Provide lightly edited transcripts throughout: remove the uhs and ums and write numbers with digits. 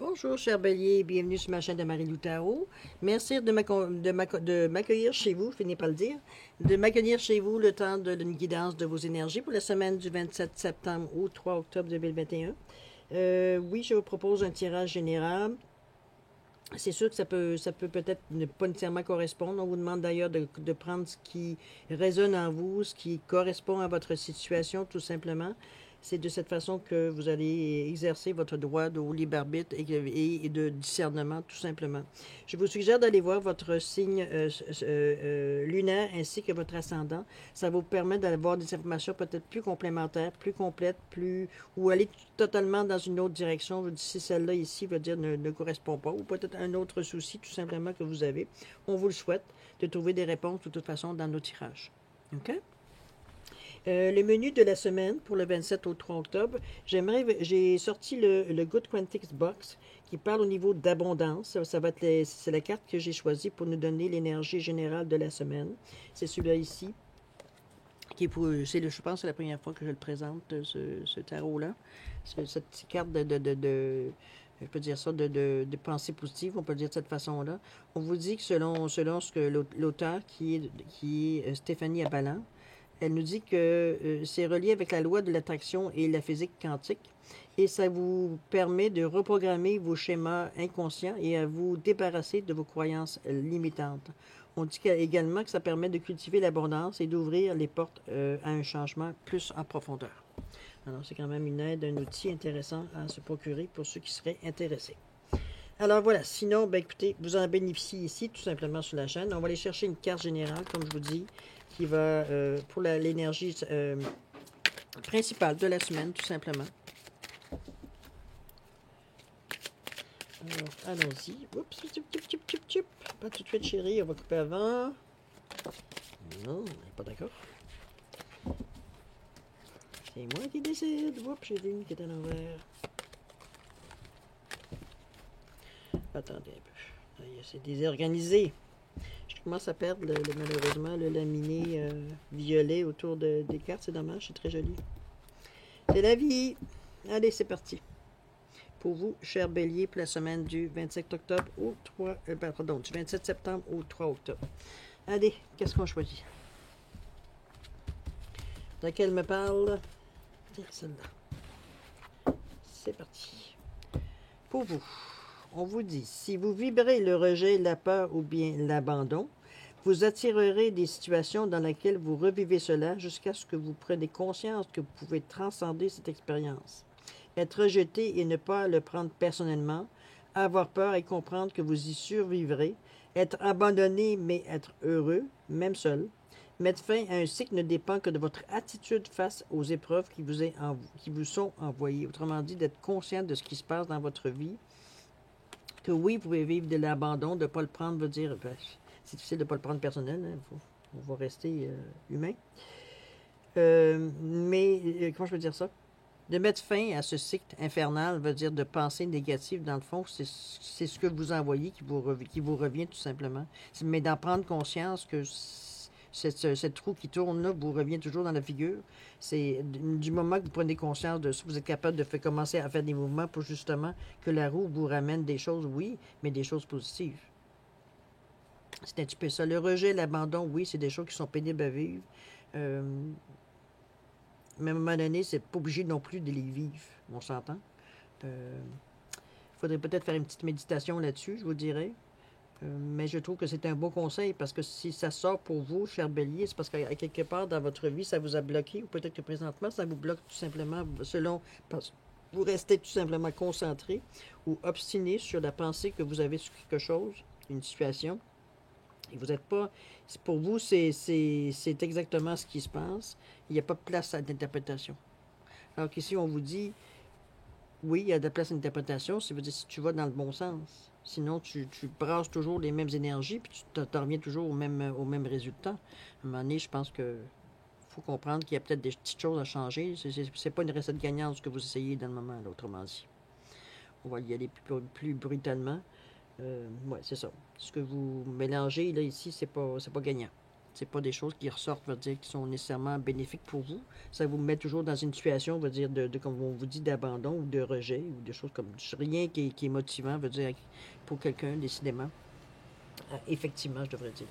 Bonjour, cher Bélier, bienvenue sur ma chaîne de Marie-Lou Tarot. Merci de m'accueillir chez vous, je finis par le dire, de m'accueillir chez vous le temps d'une guidance de vos énergies pour la semaine du 27 septembre au 3 octobre 2021. Oui, je vous propose un tirage général. C'est sûr que ça peut peut-être ne pas nécessairement correspondre. On vous demande d'ailleurs de prendre ce qui résonne en vous, ce qui correspond à votre situation, tout simplement. C'est de cette façon que vous allez exercer votre droit au libre arbitre et de discernement, tout simplement. Je vous suggère d'aller voir votre signe lunaire ainsi que votre ascendant. Ça va vous permettre d'avoir des informations peut-être plus complémentaires, plus complètes, ou aller totalement dans une autre direction. Si celle-là ici veut dire ne correspond pas, ou peut-être un autre souci tout simplement que vous avez. On vous le souhaite de trouver des réponses de toute façon dans nos tirages. OK? Le menu de la semaine pour le 27 au 3 octobre, j'ai sorti le Good Quantics Box qui parle au niveau d'abondance. C'est la carte que j'ai choisie pour nous donner l'énergie générale de la semaine. C'est celui-là ici. Je pense que c'est la première fois que je le présente, ce tarot-là. Cette petite carte je peux dire ça, de pensée positive, on peut le dire de cette façon-là. On vous dit que selon ce que l'auteur, qui est Stéphanie Abalan, elle nous dit que c'est relié avec la loi de l'attraction et la physique quantique. Et ça vous permet de reprogrammer vos schémas inconscients et à vous débarrasser de vos croyances limitantes. On dit également que ça permet de cultiver l'abondance et d'ouvrir les portes à un changement plus en profondeur. Alors, c'est quand même une aide, un outil intéressant à se procurer pour ceux qui seraient intéressés. Alors voilà, sinon, ben écoutez, vous en bénéficiez ici, tout simplement sur la chaîne. On va aller chercher une carte générale, comme je vous dis, qui va pour l'énergie principale de la semaine, tout simplement. Alors, allons-y. Oups, pas tout de suite, chérie, on va couper avant. Non, on n'est pas d'accord. C'est moi qui décide. Oups, j'ai une qui est à l'envers. Attendez un peu. C'est désorganisé. Je commence à perdre malheureusement le laminé violet autour des cartes. C'est dommage, c'est très joli. C'est la vie. Allez, c'est parti. Pour vous, cher Bélier, pour la semaine du 27 octobre au 3... du 27 septembre au 3 octobre. Allez, qu'est-ce qu'on choisit? Laquelle me parle? Celle-là. C'est parti. Pour vous, on vous dit, si vous vibrez le rejet, la peur ou bien l'abandon, vous attirerez des situations dans lesquelles vous revivez cela jusqu'à ce que vous preniez conscience que vous pouvez transcender cette expérience. Être rejeté et ne pas le prendre personnellement, avoir peur et comprendre que vous y survivrez, être abandonné mais être heureux, même seul. Mettre fin à un cycle ne dépend que de votre attitude face aux épreuves qui vous sont envoyées. Autrement dit, d'être conscient de ce qui se passe dans votre vie, que oui, vous pouvez vivre de l'abandon, de ne pas le prendre, veut dire, c'est difficile de ne pas le prendre personnel, hein, on va rester humain. Comment je veux dire ça? De mettre fin à ce cycle infernal veut dire de pensée négative, dans le fond, c'est ce que vous envoyez qui vous revient tout simplement. Mais d'en prendre conscience que cette roue qui tourne là vous revient toujours dans la figure. C'est du moment que vous prenez conscience de ça, vous êtes capable de commencer à faire des mouvements pour justement que la roue vous ramène des choses, oui, mais des choses positives. C'est un petit peu ça. Le rejet, l'abandon, oui, c'est des choses qui sont pénibles à vivre. Mais à un moment donné, c'est pas obligé non plus de les vivre. On s'entend. Il faudrait peut-être faire une petite méditation là-dessus, je vous dirais. Mais je trouve que c'est un beau conseil parce que si ça sort pour vous, cher Bélier, c'est parce qu'à quelque part dans votre vie, ça vous a bloqué ou peut-être que présentement, ça vous bloque tout simplement parce que vous restez tout simplement concentré ou obstiné sur la pensée que vous avez sur quelque chose, une situation. Et vous n'êtes pas... Pour vous, c'est exactement ce qui se passe. Il n'y a pas de place à l'interprétation. Alors qu'ici, on vous dit, oui, il y a de la place à l'interprétation, ça veut dire si tu vas dans le bon sens. Sinon, tu brasses toujours les mêmes énergies, puis tu t'en reviens toujours au même résultat. À un moment donné, je pense que faut comprendre qu'il y a peut-être des petites choses à changer. C'est pas une recette gagnante ce que vous essayez dans le moment, là, autrement dit. On va y aller plus brutalement. Ouais, c'est ça. Ce que vous mélangez, là, ici, c'est pas gagnant. C'est pas des choses qui ressortent, veut dire, qui sont nécessairement bénéfiques pour vous. Ça vous met toujours dans une situation, veut dire, comme on vous dit, d'abandon ou de rejet, ou des choses comme rien qui est motivant, veut dire, pour quelqu'un, décidément. Effectivement, je devrais dire.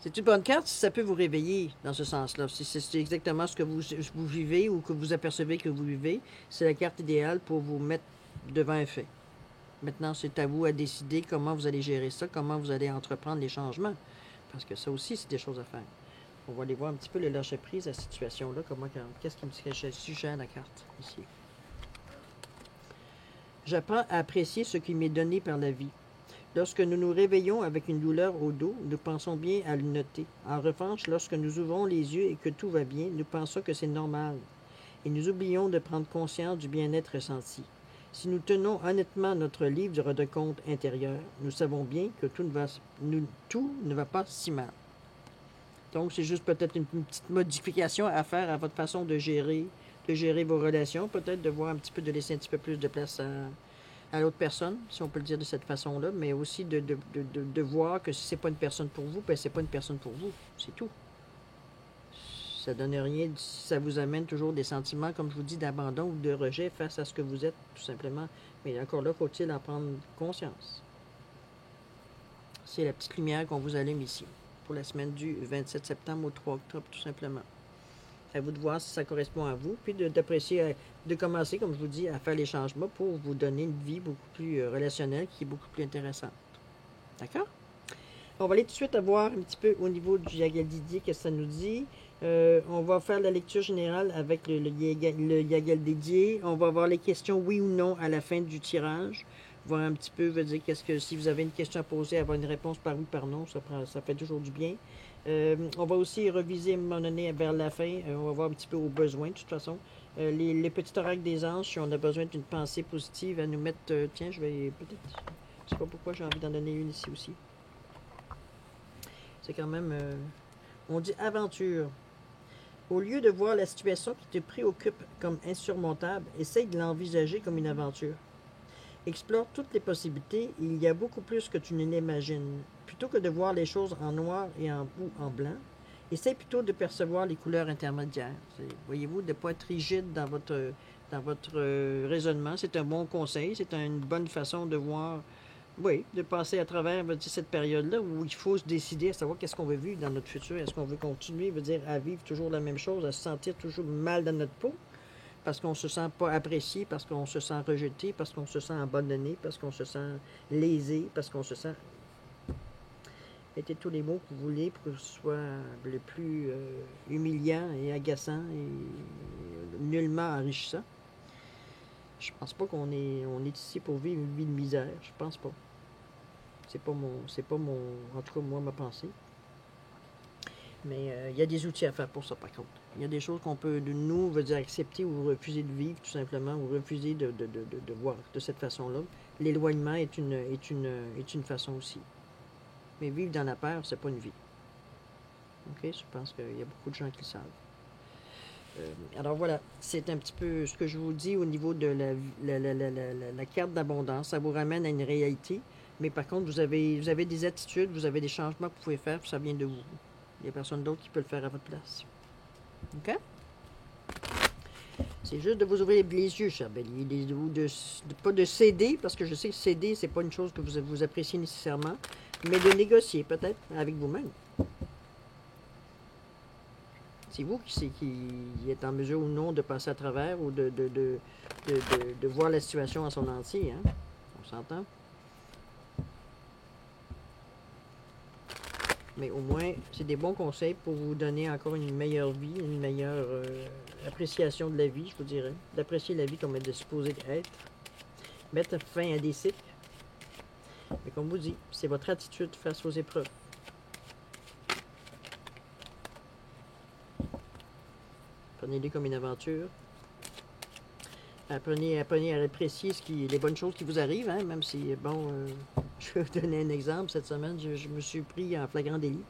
C'est une bonne carte si ça peut vous réveiller dans ce sens-là. Si c'est exactement ce que vous vivez ou que vous apercevez que vous vivez, c'est la carte idéale pour vous mettre devant un fait. Maintenant, c'est à vous à décider comment vous allez gérer ça, comment vous allez entreprendre les changements. Parce que ça aussi, c'est des choses à faire. On va aller voir un petit peu le lâcher-prise, la situation-là, qu'est-ce qui me suggère la carte ici. J'apprends à apprécier ce qui m'est donné par la vie. Lorsque nous nous réveillons avec une douleur au dos, nous pensons bien à le noter. En revanche, lorsque nous ouvrons les yeux et que tout va bien, nous pensons que c'est normal. Et nous oublions de prendre conscience du bien-être ressenti. Si nous tenons honnêtement notre livre de compte intérieur, nous savons bien que tout ne va pas si mal. Donc, c'est juste peut-être une petite modification à faire à votre façon de gérer vos relations, peut-être de voir un petit peu, de laisser un petit peu plus de place à l'autre personne, si on peut le dire de cette façon-là, mais aussi de voir que si c'est pas une personne pour vous, ben c'est pas une personne pour vous, c'est tout. Ça donne rien si ça vous amène toujours des sentiments, comme je vous dis, d'abandon ou de rejet face à ce que vous êtes, tout simplement. Mais encore là, faut-il en prendre conscience. C'est la petite lumière qu'on vous allume ici, pour la semaine du 27 septembre au 3 octobre, tout simplement. À vous de voir si ça correspond à vous, puis d'apprécier, de commencer, comme je vous dis, à faire les changements pour vous donner une vie beaucoup plus relationnelle, qui est beaucoup plus intéressante. D'accord? On va aller tout de suite voir un petit peu au niveau du Yagal Didier, qu'est-ce que ça nous dit. On va faire la lecture générale avec le Yagal Didier. On va voir les questions oui ou non à la fin du tirage. Voir un petit peu, veut dire si vous avez une question à poser, avoir une réponse par oui, par non, ça fait toujours du bien. On va aussi reviser à un moment donné vers la fin. On va voir un petit peu aux besoins, de toute façon. Les petits oracles des anges, si on a besoin d'une pensée positive à nous mettre. Tiens, je vais peut-être. Je sais pas pourquoi j'ai envie d'en donner une ici aussi. C'est quand même. On dit aventure. Au lieu de voir la situation qui te préoccupe comme insurmontable, essaye de l'envisager comme une aventure. Explore toutes les possibilités, il y a beaucoup plus que tu ne l'imagines. Plutôt que de voir les choses en noir et ou en blanc, essaye plutôt de percevoir les couleurs intermédiaires. Voyez-vous, de ne pas être rigide dans votre raisonnement. C'est un bon conseil, c'est une bonne façon de voir, oui, de passer à travers cette période-là où il faut se décider à savoir qu'est-ce qu'on veut vivre dans notre futur. Est-ce qu'on veut continuer, à vivre toujours la même chose, à se sentir toujours mal dans notre peau? Parce qu'on ne se sent pas apprécié, parce qu'on se sent rejeté, parce qu'on se sent abandonné, parce qu'on se sent lésé, parce qu'on se sent... Mettez tous les mots que vous voulez pour que ce soit le plus humiliant et agaçant et nullement enrichissant. Je pense pas qu'on est ici pour vivre une vie de misère. Je pense pas. C'est pas mon, en tout cas moi, ma pensée. Mais il y a des outils à faire pour ça, par contre. Il y a des choses qu'on peut, nous, veut dire accepter ou refuser de vivre, tout simplement, ou refuser de voir de cette façon-là. L'éloignement est une façon aussi. Mais vivre dans la peur, c'est pas une vie. OK? Je pense qu'il y a beaucoup de gens qui le savent. Alors voilà, c'est un petit peu ce que je vous dis au niveau de la carte d'abondance. Ça vous ramène à une réalité. Mais par contre, vous avez des attitudes, vous avez des changements que vous pouvez faire, puis ça vient de vous. Il n'y a personne d'autre qui peut le faire à votre place. OK? C'est juste de vous ouvrir les yeux, cher bélier. Pas de céder, parce que je sais que céder, c'est pas une chose que vous appréciez nécessairement, mais de négocier peut-être avec vous-même. C'est vous qui êtes en mesure ou non de passer à travers ou de voir la situation en son entier. Hein? On s'entend? Mais au moins, c'est des bons conseils pour vous donner encore une meilleure vie, une meilleure appréciation de la vie, je vous dirais. D'apprécier la vie comme elle est supposée être. Mettre fin à des cycles. Mais comme vous dit, c'est votre attitude face aux épreuves. Prenez-les comme une aventure. Apprenez à apprécier les bonnes choses qui vous arrivent, hein, même si, bon, je vais vous donner un exemple. Cette semaine, je me suis pris en flagrant délit.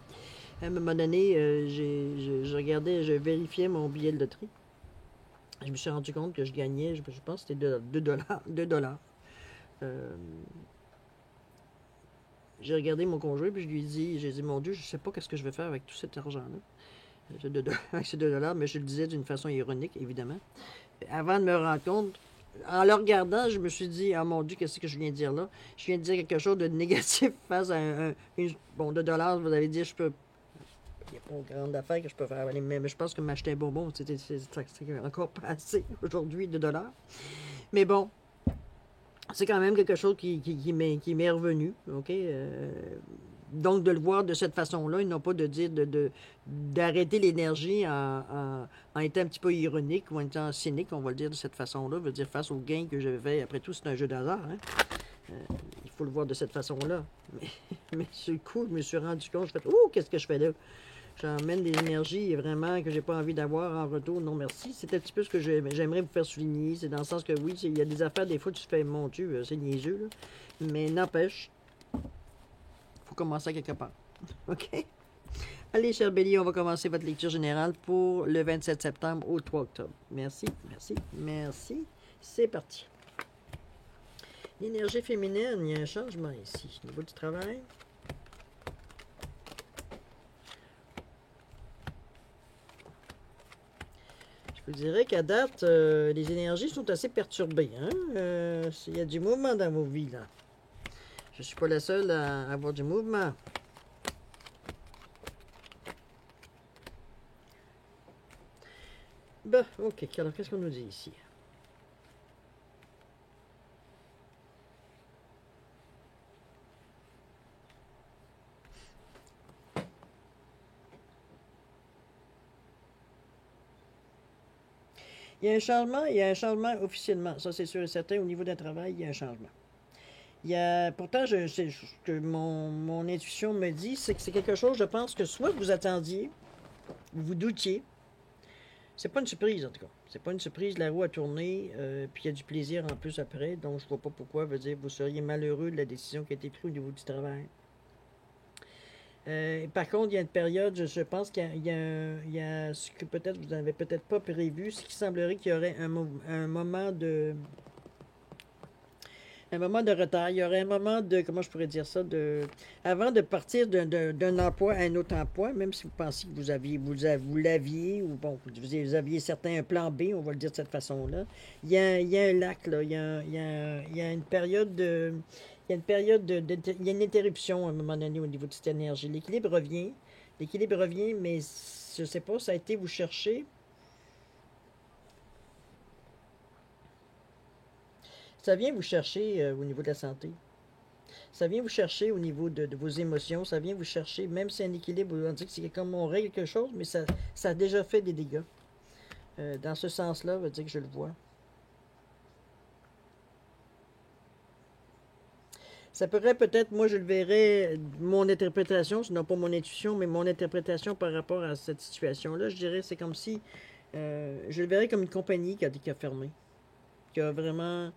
À un moment donné, je vérifiais mon billet de loterie. Je me suis rendu compte que je gagnais, je pense que c'était 2 $. 2 $. j'ai regardé mon conjoint, puis j'ai dit, mon Dieu, je sais pas qu'est-ce que je vais faire avec tout cet argent-là. Avec ces 2 $, mais je le disais d'une façon ironique, évidemment. Avant de me rendre compte, en le regardant, je me suis dit, ah mon Dieu, qu'est-ce que je viens de dire là? Je viens de dire quelque chose de négatif face à bon, de dollars, vous avez dit, je peux. Il n'y a pas une grande affaire que je peux faire. Mais je pense que m'acheter un bonbon, c'est encore pas assez aujourd'hui de dollars. Mais bon, c'est quand même quelque chose qui m'est revenu. OK? Donc, de le voir de cette façon-là, et non pas de dire d'arrêter l'énergie en étant un petit peu ironique ou en étant cynique, on va le dire de cette façon-là, veut dire face au gain que j'avais fait. Après tout, c'est un jeu d'hasard. Hein? Il faut le voir de cette façon-là. Mais sur le coup, je me suis rendu compte, je fais, oh, qu'est-ce que je fais là? J'emmène des énergies vraiment que j'ai pas envie d'avoir en retour. Non, merci. C'est un petit peu ce que j'aimerais vous faire souligner. C'est dans le sens que oui, il y a des affaires, des fois, tu te fais, mon Dieu, c'est niaiseux, là. Mais n'empêche, il faut commencer à quelque part. OK? Allez, cher Bélier, on va commencer votre lecture générale pour le 27 septembre au 3 octobre. Merci, merci, merci. C'est parti. L'énergie féminine, il y a un changement ici. Au niveau du travail. Je vous dirais qu'à date, les énergies sont assez perturbées. Hein? Il y a du mouvement dans vos vies, là. Je ne suis pas la seule à avoir du mouvement. Ben, ok. Alors, qu'est-ce qu'on nous dit ici? Il y a un changement officiellement. Ça, c'est sûr et certain. Au niveau d'un travail, il y a un changement. Pourtant, ce que mon intuition me dit, c'est que c'est quelque chose, je pense, que soit vous attendiez, vous doutiez. C'est pas une surprise, en tout cas. C'est pas une surprise, la roue a tourné, puis il y a du plaisir en plus après. Donc, je vois pas pourquoi, veut dire, vous seriez malheureux de la décision qui a été prise au niveau du travail. Par contre, il y a une période, je pense qu'il y a ce que peut-être vous n'avez peut-être pas prévu, ce qui semblerait qu'il y aurait un moment de retard. Il y aurait un moment de, comment je pourrais dire ça, avant de partir d'un emploi à un autre emploi, même si vous pensiez que vous l'aviez, ou bon, vous aviez certains un plan B, on va le dire de cette façon-là. Il y a un lac, là, il y a une période de. Il y a une interruption à un moment donné au niveau de cette énergie. L'équilibre revient, mais je ne sais pas, ça a été vous chercher. Ça vient vous chercher au niveau de la santé. Ça vient vous chercher au niveau de vos émotions. Ça vient vous chercher, même si c'est un équilibre, on dit que c'est comme on règle quelque chose, mais ça a déjà fait des dégâts. Dans ce sens-là, on va dire que je le vois. Ça pourrait peut-être, moi je le verrais, mon interprétation, ce n'est pas mon intuition, mais mon interprétation par rapport à cette situation-là, je dirais c'est comme si, je le verrais comme une compagnie qui a fermé, qui a vraiment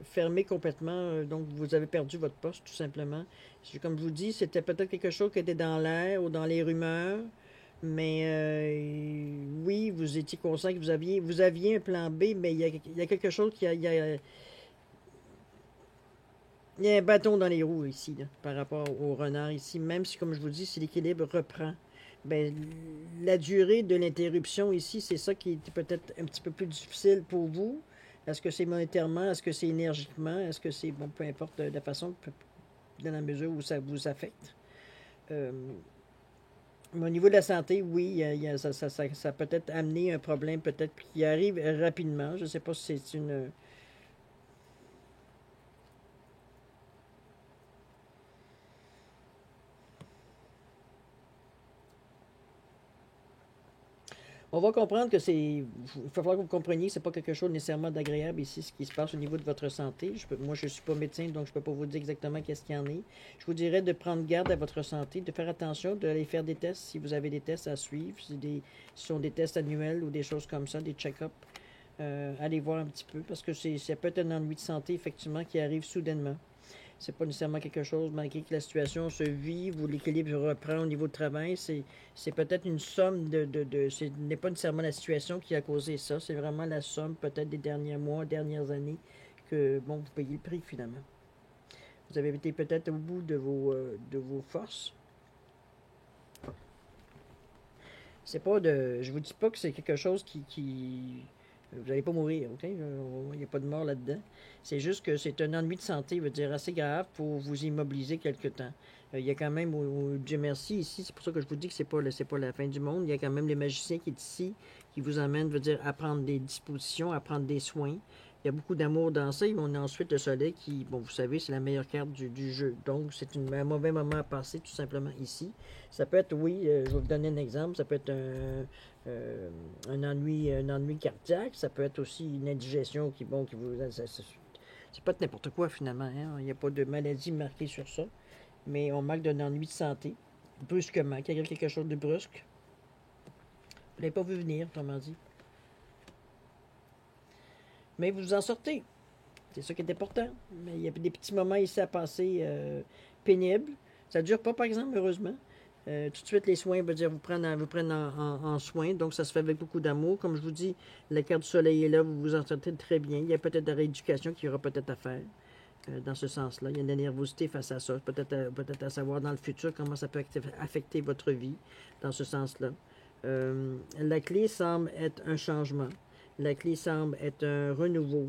fermé complètement, donc vous avez perdu votre poste tout simplement. Comme je vous dis, c'était peut-être quelque chose qui était dans l'air ou dans les rumeurs, mais oui, vous étiez conscient que vous aviez un plan B, mais il y a quelque chose il y a un bâton dans les roues ici, là, par rapport au renard ici, même si, comme je vous dis, si l'équilibre reprend. Ben, la durée de l'interruption ici, c'est ça qui est peut-être un petit peu plus difficile pour vous. Est-ce que c'est monétairement? Est-ce que c'est énergiquement? Est-ce que c'est, bon, peu importe la façon, dans la mesure où ça vous affecte. Euh, mais au niveau de la santé, oui, ça peut être amené un problème peut-être qui arrive rapidement. Je ne sais pas si c'est une. On va comprendre que c'est. Il va falloir que vous compreniez que ce n'est pas quelque chose nécessairement d'agréable ici, ce qui se passe au niveau de votre santé. Moi, je ne suis pas médecin, donc je ne peux pas vous dire exactement qu'est-ce qu'il y en est. Je vous dirais de prendre garde à votre santé, de faire attention, d'aller faire des tests si vous avez des tests à suivre, si ce sont des tests annuels ou des choses comme ça, des check-ups. Allez voir un petit peu, parce que ça peut être un ennui de santé, effectivement, qui arrive soudainement. C'est pas nécessairement quelque chose, malgré que la situation se vive ou l'équilibre reprend au niveau de travail, c'est peut-être une somme ce n'est pas nécessairement la situation qui a causé ça, c'est vraiment la somme peut-être des derniers mois, dernières années, que, bon, vous payez le prix finalement. Vous avez été peut-être au bout de vos forces. C'est pas de. Je vous dis pas que c'est quelque chose vous n'allez pas mourir, OK? Il n'y a pas de mort là-dedans. C'est juste que c'est un ennui de santé, veut dire, assez grave pour vous immobiliser quelque temps. Il y a quand même, Dieu merci, ici, c'est pour ça que je vous dis que c'est pas la fin du monde. Il y a quand même les magiciens qui est ici, qui vous amènent, veut dire, à prendre des dispositions, à prendre des soins. Il y a beaucoup d'amour dans ça. Et on a ensuite le soleil qui, bon, vous savez, c'est la meilleure carte du jeu. Donc, c'est un mauvais moment à passer, tout simplement, ici. Ça peut être, oui, je vais vous donner un exemple, ça peut être un ennui cardiaque, ça peut être aussi une indigestion qui, bon, qui vous... C'est pas n'importe quoi, finalement, hein? Il n'y a pas de maladie marquée sur ça, mais on manque d'un ennui de santé, brusquement, qu'il y a quelque chose de brusque. Vous l'avez pas vu venir, autrement dit. Mais vous en sortez. C'est ça qui est important. Mais il y a des petits moments ici à passer pénibles. Ça ne dure pas, par exemple, heureusement. Tout de suite, les soins, veut dire, vous prennent en soin. Donc, ça se fait avec beaucoup d'amour. Comme je vous dis, la carte du soleil est là, vous vous en sortez très bien. Il y a peut-être de la rééducation qu'il y aura peut-être à faire dans ce sens-là. Il y a de la nervosité face à ça. Peut-être à savoir dans le futur comment ça peut affecter votre vie dans ce sens-là. La clé semble être un changement. La clé semble être un renouveau.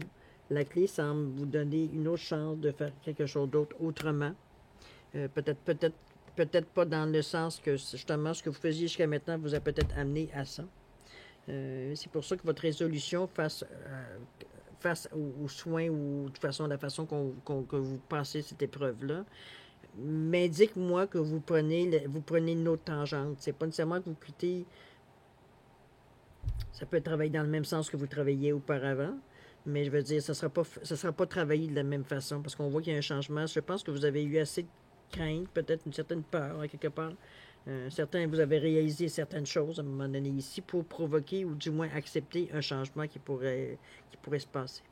La clé semble vous donner une autre chance de faire quelque chose d'autre autrement. Peut-être pas dans le sens que justement ce que vous faisiez jusqu'à maintenant vous a peut-être amené à ça. C'est pour ça que votre résolution face aux soins ou de toute façon la façon que vous passez cette épreuve-là m'indique moi que vous prenez une autre tangente. C'est pas nécessairement que vous quittez. Ça peut travailler dans le même sens que vous travailliez auparavant. Mais je veux dire, ça ne sera pas travaillé de la même façon parce qu'on voit qu'il y a un changement. Je pense que vous avez eu assez de crainte, peut-être une certaine peur, à quelque part. Vous avez réalisé certaines choses à un moment donné ici pour provoquer ou du moins accepter un changement qui pourrait se passer.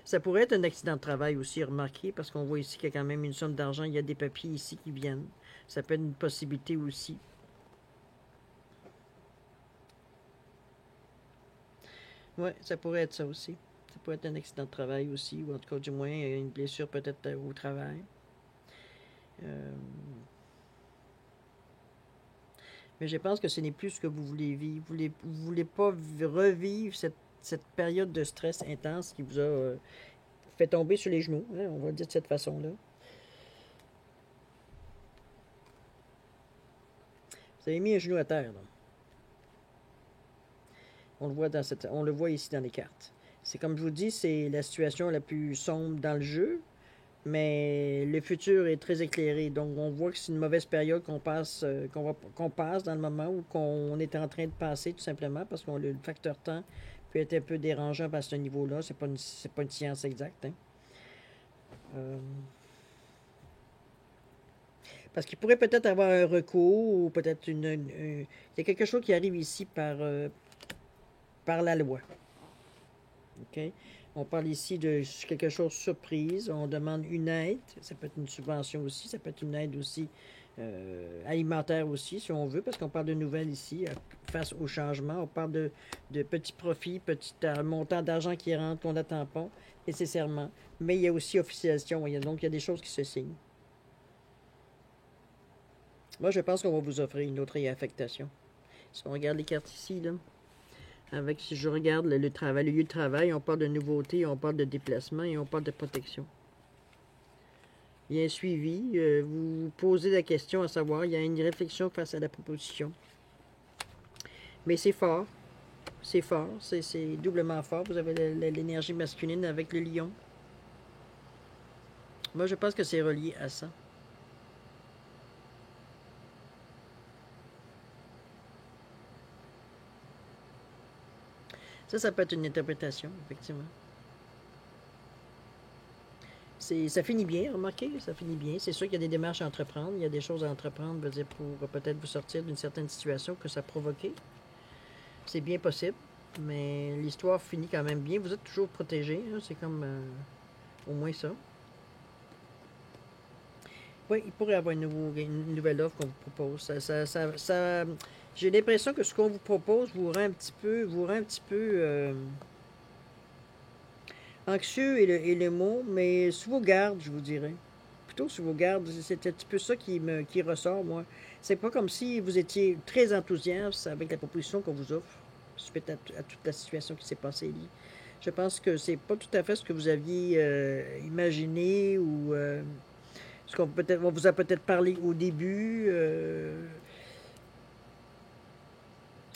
Ça pourrait être un accident de travail aussi, remarqué, parce qu'on voit ici qu'il y a quand même une somme d'argent. Il y a des papiers ici qui viennent. Ça peut être une possibilité aussi. Oui, ça pourrait être ça aussi. Ça pourrait être un accident de travail aussi, ou en tout cas, du moins, une blessure peut-être au travail. Mais je pense que ce n'est plus ce que vous voulez vivre. Vous ne voulez pas revivre cette période de stress intense qui vous a fait tomber sur les genoux, hein, on va dire de cette façon-là. Vous avez mis un genou à terre, là. On le voit ici dans les cartes. C'est comme je vous dis, c'est la situation la plus sombre dans le jeu, mais le futur est très éclairé. Donc, on voit que c'est une mauvaise période qu'on passe dans le moment où qu'on est en train de passer, tout simplement, parce que le facteur temps peut être un peu dérangeant à ce niveau-là. C'est pas une science exacte. Hein. Parce qu'il pourrait peut-être avoir un recours, ou peut-être il y a quelque chose qui arrive ici par la loi. OK? On parle ici de quelque chose de surprise. On demande une aide. Ça peut être une subvention aussi. Ça peut être une aide aussi alimentaire aussi, si on veut, parce qu'on parle de nouvelles ici face au changement. On parle de petits profits, petits montants d'argent qui rentrent, qu'on n'attend pas nécessairement. Mais il y a aussi officialisation. Donc, il y a des choses qui se signent. Moi, je pense qu'on va vous offrir une autre réaffectation. Si on regarde les cartes ici, là. Si je regarde le travail, le lieu de travail, on parle de nouveautés, on parle de déplacement et on parle de protection. Il y a un suivi, vous vous posez la question à savoir, il y a une réflexion face à la proposition. Mais c'est fort, c'est doublement fort. Vous avez l'énergie masculine avec le lion. Moi, je pense que c'est relié à ça. Ça peut être une interprétation, effectivement. Ça finit bien, remarquez, ça finit bien. C'est sûr qu'il y a des démarches à entreprendre, il y a des choses à entreprendre, veut dire, pour peut-être vous sortir d'une certaine situation que ça a provoqué. C'est bien possible, mais l'histoire finit quand même bien. Vous êtes toujours protégé, hein, c'est comme au moins ça. Oui, il pourrait y avoir une nouvelle offre qu'on vous propose. J'ai l'impression que ce qu'on vous propose vous rend un petit peu Anxieux est le mot, mais sous vos gardes, je vous dirais. Plutôt sous vos gardes, c'est un petit peu ça qui ressort, moi. C'est pas comme si vous étiez très enthousiaste avec la proposition qu'on vous offre, suite à toute la situation qui s'est passée. Je pense que c'est pas tout à fait ce que vous aviez imaginé ou ce qu'on peut-être on vous a peut-être parlé au début.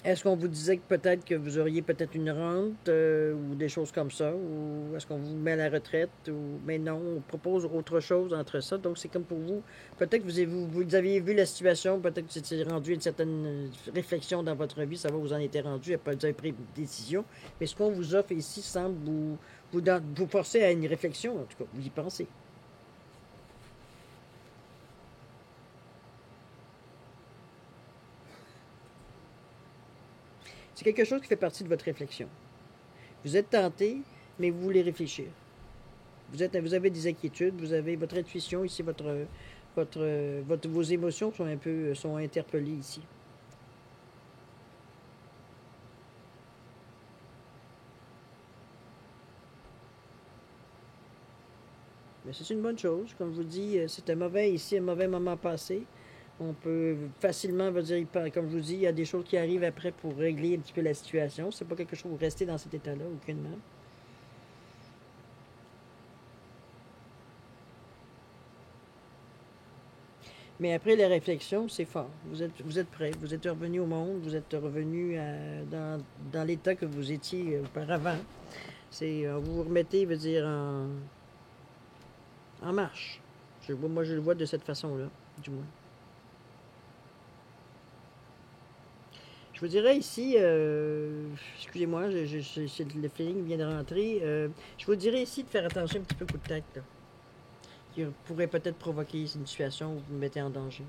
Est-ce qu'on vous disait que peut-être que vous auriez peut-être une rente ou des choses comme ça, ou est-ce qu'on vous met à la retraite, ou mais non, on propose autre chose entre ça. Donc c'est comme pour vous, peut-être que vous aviez vu la situation, peut-être que vous étiez rendu à une certaine réflexion dans votre vie, ça va, vous en étiez rendu, vous avez pris une décision, mais ce qu'on vous offre ici semble vous forcer à une réflexion, en tout cas, vous y pensez. C'est quelque chose qui fait partie de votre réflexion. Vous êtes tenté, mais vous voulez réfléchir. Vous avez des inquiétudes, vous avez votre intuition ici, vos émotions sont un peu sont interpellées ici. Mais c'est une bonne chose. Comme je vous dis, c'est un mauvais moment passé. On peut facilement, comme je vous dis, il y a des choses qui arrivent après pour régler un petit peu la situation. C'est pas quelque chose où rester dans cet état-là, aucunement. Mais après la réflexion, c'est fort. Vous êtes prêt, vous êtes revenu au monde, vous êtes revenu dans l'état que vous étiez auparavant. Vous vous remettez, en marche. Moi, je le vois de cette façon-là, du moins. Je vous dirais ici, excusez-moi, le feeling vient de rentrer. Je vous dirais ici de faire attention un petit peu au coup de tête, là, qui pourrait peut-être provoquer une situation où vous vous mettez en danger.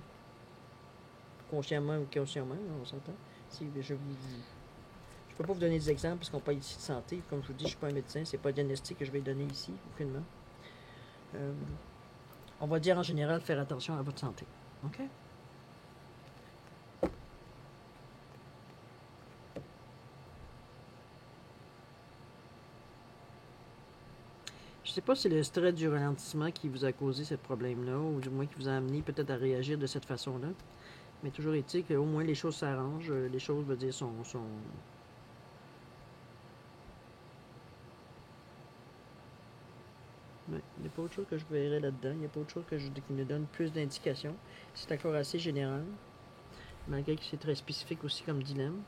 Consciemment ou consciemment, on s'entend. Si je peux pas vous donner des exemples parce qu'on parle ici de santé. Comme je vous dis, je suis pas un médecin, c'est pas un diagnostic que je vais donner ici, aucunement. Euh, on va dire en général faire attention à votre santé. OK? Je ne sais pas si c'est le stress du ralentissement qui vous a causé ce problème-là, ou du moins qui vous a amené peut-être à réagir de cette façon-là. Mais toujours est-il qu'au moins les choses s'arrangent, les choses, veut dire, sont... Ouais, il n'y a pas autre chose que je verrais là-dedans, il n'y a pas autre chose qui nous donne plus d'indications. C'est encore assez général, malgré que c'est très spécifique aussi comme dilemme.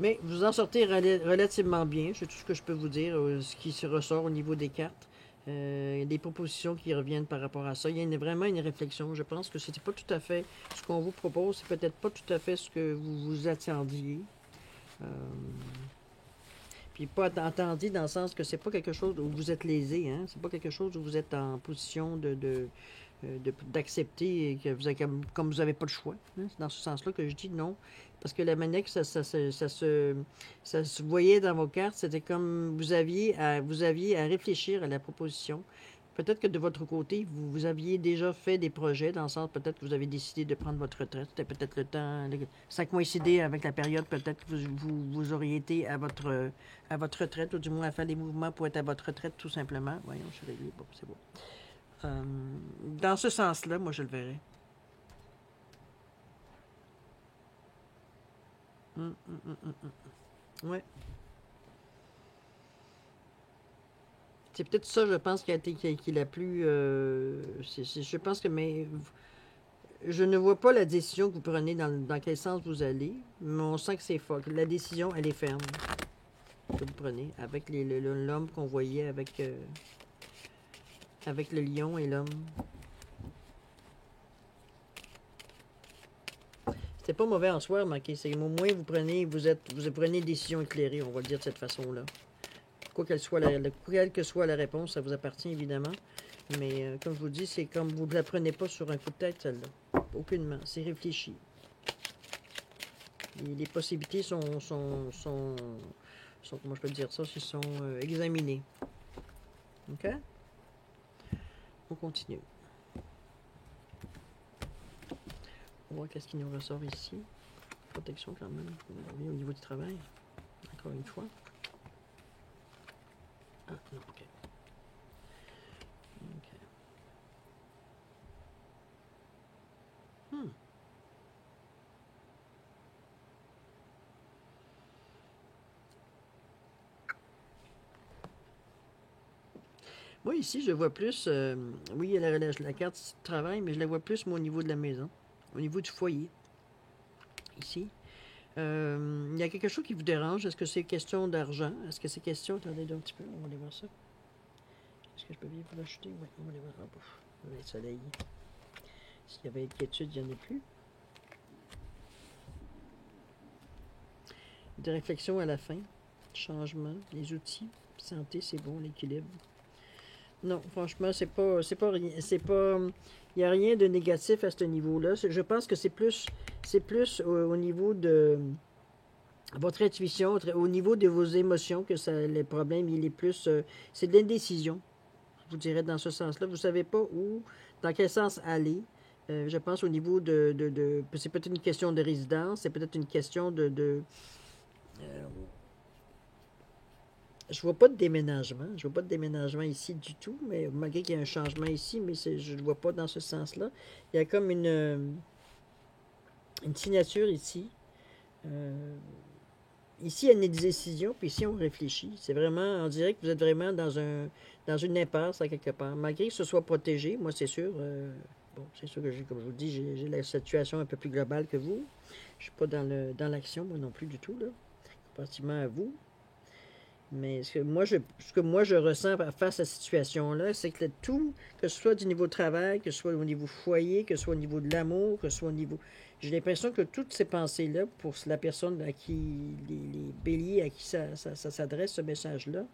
Mais vous en sortez relativement bien, c'est tout ce que je peux vous dire, ce qui se ressort au niveau des cartes. Il y a des propositions qui reviennent par rapport à ça. Il y a vraiment une réflexion. Je pense que c'était pas tout à fait ce qu'on vous propose, c'est peut-être pas tout à fait ce que vous vous attendiez. Euh, Puis pas attendu dans le sens que c'est pas quelque chose où vous êtes lésé, hein? C'est pas quelque chose où vous êtes en position d'accepter que vous avez, comme vous n'avez pas le choix. Hein? C'est dans ce sens-là que je dis non. Parce que la manière que ça se voyait dans vos cartes, c'était comme vous aviez à réfléchir à la proposition. Peut-être que de votre côté, vous aviez déjà fait des projets, dans le sens peut-être que vous avez décidé de prendre votre retraite. C'était peut-être le temps, ça coïncidait avec la période, peut-être que vous auriez été à votre retraite, ou du moins à faire des mouvements pour être à votre retraite, tout simplement. Voyons, je suis réglé. Bon, c'est bon. Euh, dans ce sens-là, moi, je le verrais. Hum, hum, hum, hum, hum. Ouais. C'est peut-être ça, je pense, qui est la plus. Je pense que, mais je ne vois pas la décision que vous prenez dans quel sens vous allez, mais on sent que c'est fort. La décision, elle est ferme que vous prenez avec l'homme qu'on voyait avec le lion et l'homme. C'était pas mauvais en soi, remarquez. C'est au moins vous prenez une décision éclairée, on va le dire de cette façon-là. Quelle que soit la réponse, ça vous appartient évidemment. Mais comme je vous dis, c'est comme vous ne la prenez pas sur un coup de tête, celle-là. Aucunement. C'est réfléchi. Et les possibilités comment je peux dire ça, sont examinées. OK? On continue. On voit qu'est-ce qui nous ressort ici. protection quand même. Au niveau du travail. Encore une fois. Ah, non, ok. Ok. Hmm. Moi, ici, je vois plus. Oui, il y a la carte de travail, mais je la vois plus, moi, au niveau de la maison. Au niveau du foyer. Ici. Il y a quelque chose qui vous dérange. Est-ce que c'est question d'argent? Est-ce que c'est question. Attendez un petit peu, on va aller voir ça. Est-ce que je peux bien vous l'ajouter? Oui, on va aller voir. Ah, pouf. Le soleil. S'il y avait inquiétude, il n'y en a plus. Des réflexions à la fin. Changement, les outils. Santé, c'est bon, l'équilibre. Non, franchement, c'est pas, il n'y a rien de négatif à ce niveau-là. Je pense que c'est plus au niveau de votre intuition, au niveau de vos émotions que ça, le problème, il est plus, c'est de l'indécision, je vous dirais dans ce sens-là. Vous ne savez pas où, dans quel sens aller. Je pense au niveau c'est peut-être une question de résidence, c'est peut-être une question euh, je vois pas de déménagement. Je vois pas de déménagement ici du tout, mais malgré qu'il y a un changement ici, mais je ne le vois pas dans ce sens-là. Il y a comme une signature ici. Euh, Ici, il y a une décision, puis ici, on réfléchit. C'est vraiment, on dirait que vous êtes vraiment dans une impasse, à quelque part. Malgré que ce soit protégé, moi, c'est sûr. Bon, c'est sûr que, comme je vous dis, j'ai la situation un peu plus globale que vous. Je suis pas dans l'action, moi non plus, du tout, là. Comparativement à vous. Mais ce que moi je ressens face à cette situation-là, c'est que tout, que ce soit du niveau travail, que ce soit au niveau foyer, que ce soit au niveau de l'amour, que ce soit au niveau. J'ai l'impression que toutes ces pensées-là, pour la personne à qui, les béliers à qui ça s'adresse, ce message-là,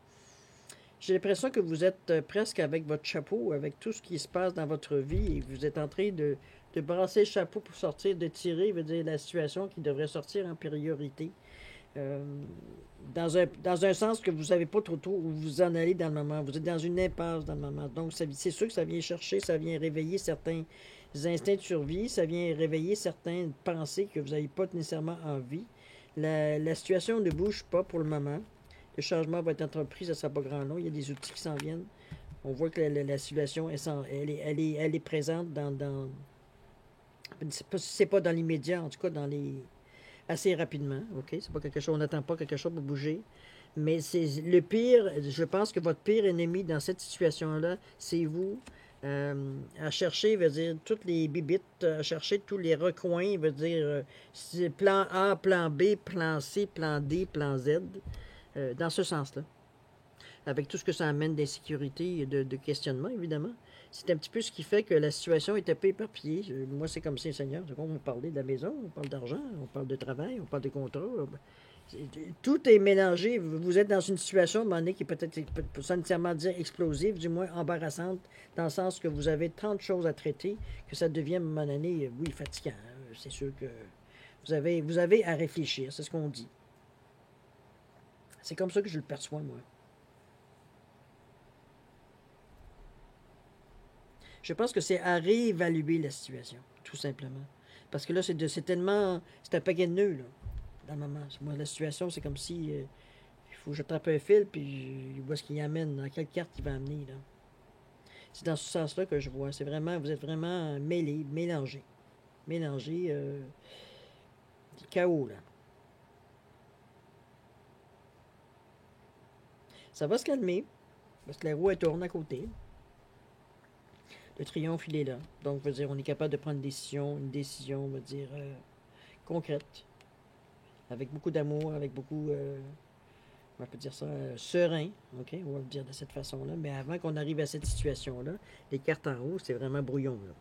j'ai l'impression que vous êtes presque avec votre chapeau, avec tout ce qui se passe dans votre vie, et vous êtes en train de brasser le chapeau pour sortir, de tirer, veut dire la situation qui devrait sortir en priorité. Euh, dans un sens que vous ne savez pas trop où vous en allez dans le moment. Vous êtes dans une impasse dans le moment. Donc, c'est sûr que ça vient chercher, ça vient réveiller certains instincts de survie, ça vient réveiller certaines pensées que vous n'avez pas nécessairement envie. La situation ne bouge pas pour le moment. Le changement va être entrepris, ça ne sera pas grand long. Il y a des outils qui s'en viennent. On voit que la situation, elle est présente dans c'est pas dans l'immédiat, en tout cas dans les assez rapidement, OK? C'est pas quelque chose, on n'attend pas quelque chose pour bouger. Mais c'est le pire, je pense que votre pire ennemi dans cette situation-là, c'est vous. À chercher, veut dire, toutes les bibittes, à chercher tous les recoins, veut dire, plan A, plan B, plan C, plan D, plan Z, dans ce sens-là. Avec tout ce que ça amène d'insécurité et de questionnement, évidemment. C'est un petit peu ce qui fait que la situation est un peu éparpillée. Moi, c'est comme ça, Seigneur. On va parler de la maison, on parle d'argent, on parle de travail, on parle de contrat. Tout est mélangé. Vous êtes dans une situation, à un moment donné, qui peut-être, sans nécessairement dire explosive, du moins embarrassante, dans le sens que vous avez tant de choses à traiter que ça devient, à un moment donné, oui, fatigant. C'est sûr que vous avez à réfléchir. C'est ce qu'on dit. C'est comme ça que je le perçois, moi. Je pense que c'est à réévaluer la situation, tout simplement. Parce que là, c'est tellement. C'est un paquet de nœuds, là, dans le moment. Moi, la situation, c'est comme si. Il faut que j'attrape un fil, puis je vois ce qu'il amène, dans quelle carte il va amener, là. C'est dans ce sens-là que je vois. C'est vraiment. Vous êtes vraiment mêlés, mélangés. Mélangés. Du chaos, là. Ça va se calmer, parce que la roue, elle tourne à côté. Le triomphe, il est là. Donc, je veux dire, on est capable de prendre une décision, on va dire, concrète, avec beaucoup d'amour, avec beaucoup, on peut dire ça, serein, ok, on va le dire de cette façon-là. Mais avant qu'on arrive à cette situation-là, les cartes en haut, c'est vraiment brouillon, là.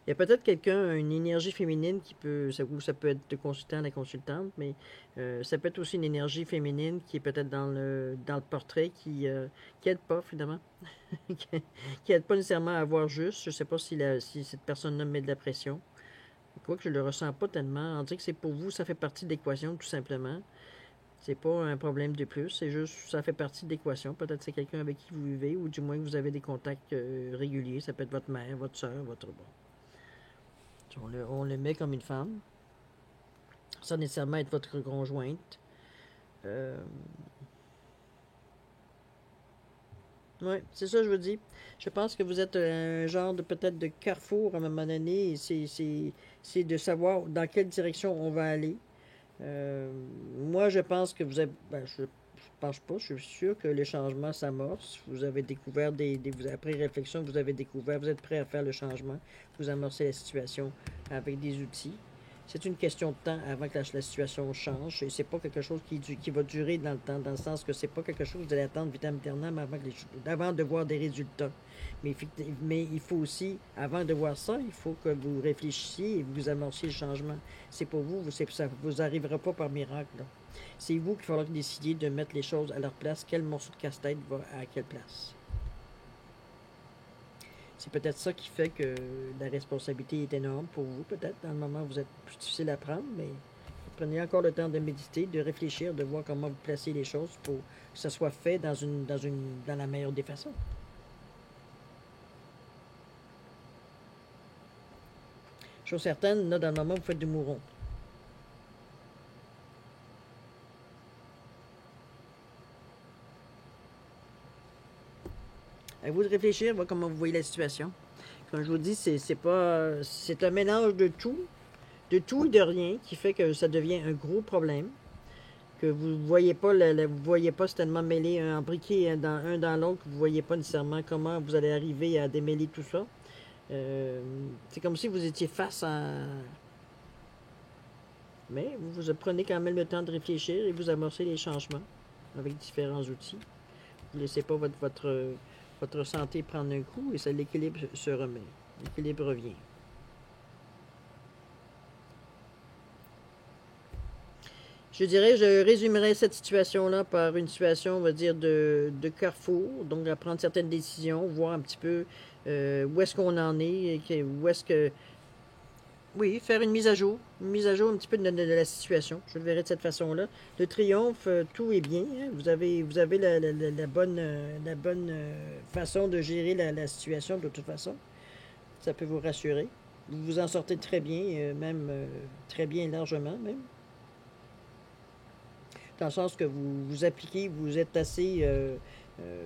Il y a peut-être quelqu'un, une énergie féminine qui peut, ça peut être le consultant, la consultante, mais ça peut être aussi une énergie féminine qui est peut-être dans le portrait qui aide pas, finalement. Qui aide pas nécessairement à voir juste. Je sais pas si cette personne-là met de la pression. Quoique je le ressens pas tellement. On dirait que c'est pour vous, ça fait partie de l'équation, tout simplement. C'est pas un problème de plus, c'est juste, ça fait partie de l'équation. Peut-être c'est quelqu'un avec qui vous vivez, ou du moins que vous avez des contacts réguliers. Ça peut être votre mère, votre soeur, votre... Bon. On le met comme une femme, sans nécessairement être votre conjointe. Oui, c'est ça que je vous dis. Je pense que vous êtes un genre de peut-être de carrefour à un moment donné. C'est de savoir dans quelle direction on va aller. Euh, Moi, je pense que vous avez. Ben, je pense pas, je suis sûr que les changements s'amorcent. Vous avez découvert après réflexion, vous avez découvert, vous êtes prêt à faire le changement. Vous amorcez la situation avec des outils. C'est une question de temps avant que la situation change. Et c'est pas quelque chose qui va durer dans le temps, dans le sens que c'est pas quelque chose que vous allez attendre vitam aeternam avant de voir des résultats. Mais il faut aussi, avant de voir ça, il faut que vous réfléchissiez et vous amorciez le changement. C'est pour vous, ça vous arrivera pas par miracle, là. C'est vous qu'il faudra décider de mettre les choses à leur place. Quel morceau de casse-tête va à quelle place. C'est peut-être ça qui fait que la responsabilité est énorme pour vous. Peut-être dans le moment où vous êtes plus difficile à prendre, mais prenez encore le temps de méditer, de réfléchir, de voir comment vous placez les choses pour que ça soit fait dans la meilleure des façons. Chose certaine, là, dans le moment, vous faites du mouron. À vous de réfléchir, voir comment vous voyez la situation. Comme je vous dis, c'est un mélange de tout et de rien qui fait que ça devient un gros problème. Que vous ne voyez pas, vous voyez pas tellement mêler un briquet un dans l'autre, vous ne voyez pas nécessairement comment vous allez arriver à démêler tout ça. C'est comme si vous étiez face à... Mais vous prenez quand même le temps de réfléchir et vous amorcez les changements avec différents outils. Vous ne laissez pas votre santé prendre un coup et l'équilibre se remet. L'équilibre revient. Je dirais, je résumerais cette situation-là par une situation, on va dire, de carrefour, donc à prendre certaines décisions, voir un petit peu où est-ce qu'on en est, où est-ce que... Oui, faire une mise à jour un petit peu de la situation. Je le verrai de cette façon-là. Le triomphe, tout est bien, hein. Vous avez la bonne façon de gérer la situation de toute façon. Ça peut vous rassurer. Vous vous en sortez très bien, même très bien largement même. Dans le sens que vous appliquez, vous êtes assez...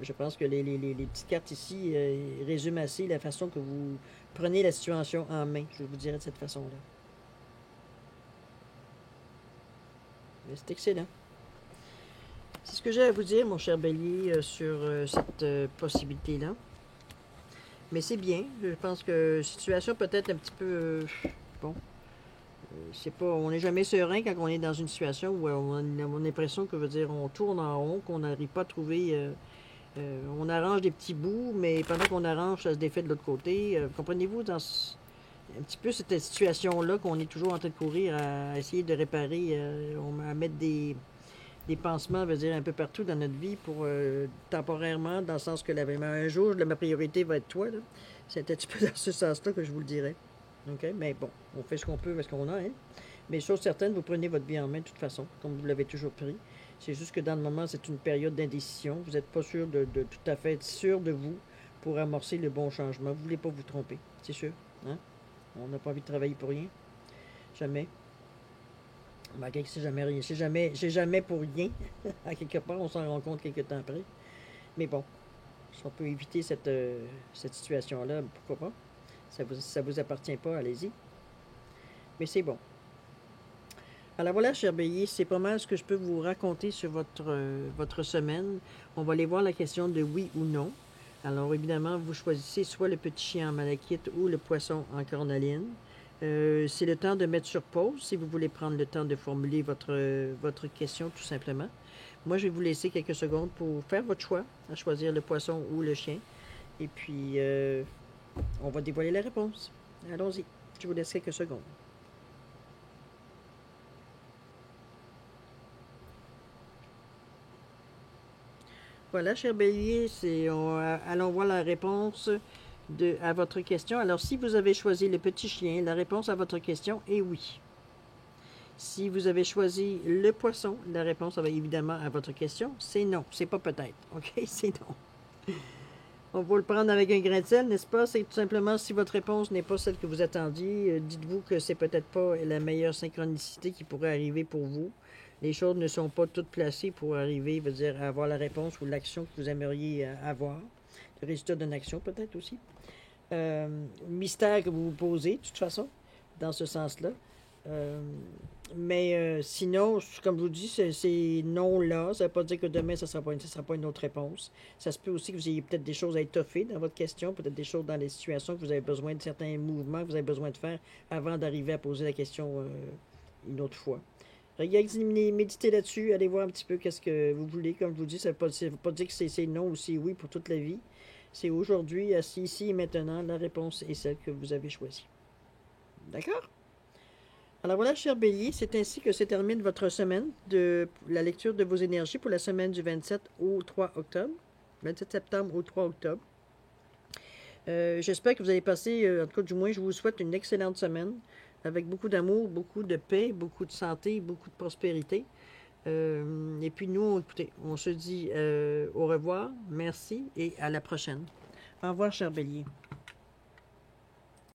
je pense que les petites cartes ici résument assez la façon que vous prenez la situation en main, je vous dirais de cette façon-là. Mais c'est excellent. C'est ce que j'ai à vous dire, mon cher Bélier, sur cette possibilité-là. Mais c'est bien. Je pense que situation peut-être un petit peu... bon, c'est pas, on n'est jamais serein quand on est dans une situation où on a l'impression que veut dire on tourne en rond, qu'on n'arrive pas à trouver. On arrange des petits bouts, mais pendant qu'on arrange, ça se défait de l'autre côté. Comprenez-vous dans un petit peu cette situation-là qu'on est toujours en train de courir à essayer de réparer, à mettre des pansements, veut dire un peu partout dans notre vie pour temporairement, dans le sens que un jour, ma priorité va être toi. C'est un petit peu dans ce sens-là que je vous le dirais. OK? Mais bon, on fait ce qu'on peut avec ce qu'on a, hein? Mais chose certaine, vous prenez votre vie en main de toute façon, comme vous l'avez toujours pris. C'est juste que dans le moment, c'est une période d'indécision. Vous n'êtes pas sûr de tout à fait être sûr de vous pour amorcer le bon changement. Vous ne voulez pas vous tromper, c'est sûr. Hein? On n'a pas envie de travailler pour rien. Jamais. Malgré que c'est jamais rien. C'est jamais pour rien. À quelque part, on s'en rend compte quelques temps après. Mais bon, si on peut éviter cette situation-là, pourquoi pas? Ça vous appartient pas, allez-y. Mais c'est bon. Alors voilà, cher Bélier, c'est pas mal ce que je peux vous raconter sur votre semaine. On va aller voir la question de oui ou non. Alors évidemment, vous choisissez soit le petit chien en malachite ou le poisson en cornaline. C'est le temps de mettre sur pause si vous voulez prendre le temps de formuler votre question tout simplement. Moi, je vais vous laisser quelques secondes pour faire votre choix, à choisir le poisson ou le chien. Et puis, on va dévoiler la réponse. Allons-y. Je vous laisse quelques secondes. Voilà, cher Bélier, allons voir la réponse à votre question. Alors, si vous avez choisi le petit chien, la réponse à votre question est oui. Si vous avez choisi le poisson, la réponse évidemment à votre question, c'est non. C'est pas peut-être. OK? C'est non. On va le prendre avec un grain de sel, n'est-ce pas? C'est tout simplement, si votre réponse n'est pas celle que vous attendiez, dites-vous que c'est peut-être pas la meilleure synchronicité qui pourrait arriver pour vous. Les choses ne sont pas toutes placées pour arriver, veut dire, à avoir la réponse ou l'action que vous aimeriez avoir. Le résultat d'une action, peut-être aussi. Mystère que vous vous posez, de toute façon, dans ce sens-là. Mais sinon, comme je vous dis, ces non-là, ça ne veut pas dire que demain, ça ne sera pas une autre réponse. Ça se peut aussi que vous ayez peut-être des choses à étoffer dans votre question, peut-être des choses dans les situations que vous avez besoin de certains mouvements que vous avez besoin de faire avant d'arriver à poser la question une autre fois. Regardez, méditez là-dessus, allez voir un petit peu qu'est-ce que vous voulez. Comme je vous dis, ça ne veut pas dire que c'est non ou c'est oui pour toute la vie. C'est aujourd'hui, assis ici et maintenant, la réponse est celle que vous avez choisie. D'accord? Alors voilà, cher Bélier, c'est ainsi que se termine votre semaine de la lecture de vos énergies pour la semaine du 27 au 3 octobre. 27 septembre au 3 octobre. J'espère que vous allez passer, en tout cas du moins, je vous souhaite une excellente semaine avec beaucoup d'amour, beaucoup de paix, beaucoup de santé, beaucoup de prospérité. Et puis nous, écoutez, on se dit au revoir, merci et à la prochaine. Au revoir, cher Bélier.